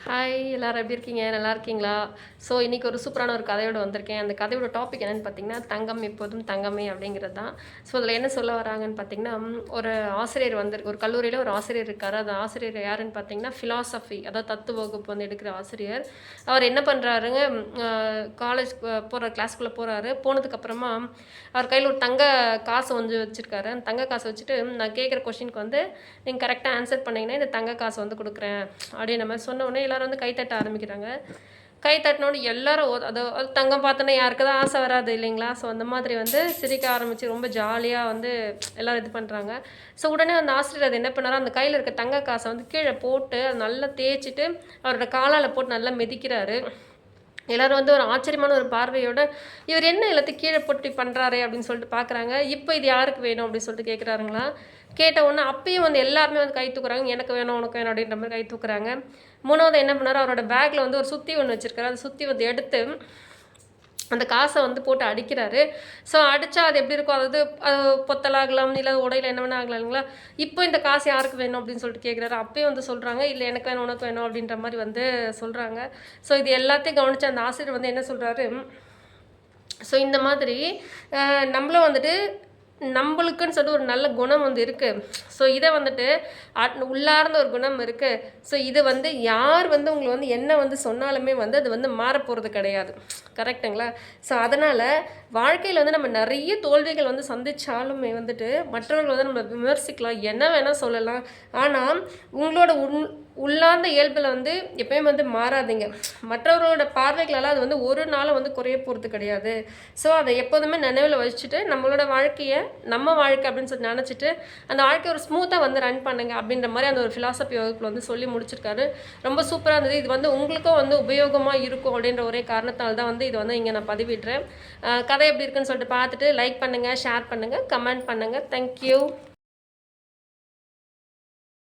Hi எல்லாரும் எப்படி இருக்கீங்க? நல்லா இருக்கீங்களா? ஸோ இன்றைக்கி ஒரு சூப்பரான ஒரு கதையோடு வந்திருக்கேன். அந்த கதையோட டாபிக் என்னென்னு பார்த்தீங்கன்னா, தங்கம் எப்போதும் தங்கமே அப்படிங்கிறது தான். ஸோ அதில் என்ன சொல்ல வராங்கன்னு பார்த்தீங்கன்னா, ஒரு ஆசிரியர் ஒரு கல்லூரியில் ஒரு ஆசிரியர் இருக்கார். அந்த ஆசிரியர் யாருன்னு பார்த்தீங்கன்னா, ஃபிலாசபி அதாவது தத்துவ வகுப்பு வந்து எடுக்கிற ஆசிரியர். அவர் என்ன பண்ணுறாருங்க, காலேஜ் போகிற கிளாஸ்க்குள்ளே போகிறாரு. போனதுக்கப்புறமா அவர் கையில் ஒரு தங்க காசு வந்து வச்சுருக்காரு. அந்த தங்க காசை வச்சுட்டு, நான் கேட்குற கொஷினுக்கு வந்து நீங்கள் கரெக்டாக ஆன்சர் பண்ணிங்கன்னா இந்த தங்க காசு வந்து கொடுக்குறேன் அப்படின்ற மாதிரி சொன்ன உடனே எல்லாரும் வந்து கைத்தட்ட ஆரம்பிக்கிறாங்க. கை தட்டினோன்னு எல்லாரும் அது தங்கம் பார்த்தோன்னே யாருக்கு தான் ஆசை வராது இல்லைங்களா? ஸோ அந்த மாதிரி வந்து சிரிக்க ஆரம்பித்து ரொம்ப ஜாலியாக வந்து எல்லோரும் இது பண்ணுறாங்க. ஸோ உடனே அந்த ஆசிரியர் அது என்ன பண்ணாரோ, அந்த கையில் இருக்க தங்க காசை வந்து கீழே போட்டு அதை நல்லா தேய்ச்சிட்டு அவரோட காலால் போட்டு நல்லா மிதிக்கிறாரு. எல்லோரும் வந்து ஒரு ஆச்சரியமான ஒரு பார்வையோட, இவர் என்ன எல்லாத்தையும் கீழே போட்டு பண்ணுறாரே அப்படின்னு சொல்லிட்டு பார்க்குறாங்க. இப்போ இது யாருக்கு வேணும் அப்படின்னு சொல்லிட்டு கேட்குறாருங்களா. கேட்ட உடனே அப்பயும் வந்து எல்லாருமே வந்து கை தூக்குறாங்க. எனக்கு வேணும், உனக்கு வேணும் அப்படின்ற மாதிரி கை தூக்குறாங்க. மூணாவது என்ன பண்ணார், அவரோட பேக்கில் வந்து ஒரு சுத்தி ஒன்று வச்சுருக்காரு. அந்த சுத்தி வந்து எடுத்து அந்த காசை வந்து போட்டு அடிக்கிறாரு. ஸோ அடித்தா அது எப்படி இருக்கும், அதாவது பொத்தலாகலாம், இல்லை உடையில என்ன வேணா ஆகலாம் இல்லைங்களா. இப்போ இந்த காசு யாருக்கு வேணும் அப்படின்னு சொல்லிட்டு கேட்குறாரு. அப்பயும் வந்து சொல்கிறாங்க, இல்லை எனக்கு வேணும், உனக்கு வேணும் அப்படின்ற மாதிரி வந்து சொல்கிறாங்க. ஸோ இது எல்லாத்தையும் கவனித்து அந்த ஆசிரியர் வந்து என்ன சொல்கிறாரு, ஸோ இந்த மாதிரி நம்மளும் வந்துட்டு நம்மளுக்குன்னு சொல்லிட்டு ஒரு நல்ல குணம் வந்து இருக்குது. ஸோ இதை வந்துட்டு உள்ளார்ந்த ஒரு குணம் இருக்குது. ஸோ இது வந்து யார் வந்து உங்களை வந்து என்ன வந்து சொன்னாலுமே வந்து அது வந்து மாறப்போகிறது கிடையாது. கரெக்டுங்களா? ஸோ அதனால் வாழ்க்கையில் வந்து நம்ம நிறைய தோல்விகள் வந்து சந்தித்தாலுமே வந்துட்டு மற்றவர்கள் வந்து நம்ம விமர்சிக்கலாம், என்ன வேணால் சொல்லலாம். ஆனால் உங்களோட உள்ளார்ந்த இயல்பில் வந்து எப்பயுமே வந்து மாறாதீங்க. மற்றவர்களோட பார்வைகளால் அது வந்து ஒரு நாளும் வந்து குறைய போகிறது கிடையாது. ஸோ அதை எப்போதுமே நினைவில் வச்சுட்டு நம்மளோட வாழ்க்கையை நம்ம வாழ்க்கை அப்படின்னு சொல்லி நினச்சிட்டு அந்த வாழ்க்கையை ஒரு ஸ்மூத்தாக வந்து ரன் பண்ணுங்க அப்படின்ற மாதிரி அந்த ஒரு ஃபிலாசபி வகுப்பில் வந்து சொல்லி முடிச்சிருக்காரு. ரொம்ப சூப்பராக இருந்தது. இது வந்து உங்களுக்கும் வந்து உபயோகமாக இருக்கும் அப்படின்ற ஒரே காரணத்தால் தான் வந்து இது வந்து இங்கே நான் பதிவிடுறேன். கதை எப்படி இருக்குன்னு சொல்லிட்டு பார்த்துட்டு லைக் பண்ணுங்கள், ஷேர் பண்ணுங்கள், கமெண்ட் பண்ணுங்கள். தேங்க்யூ.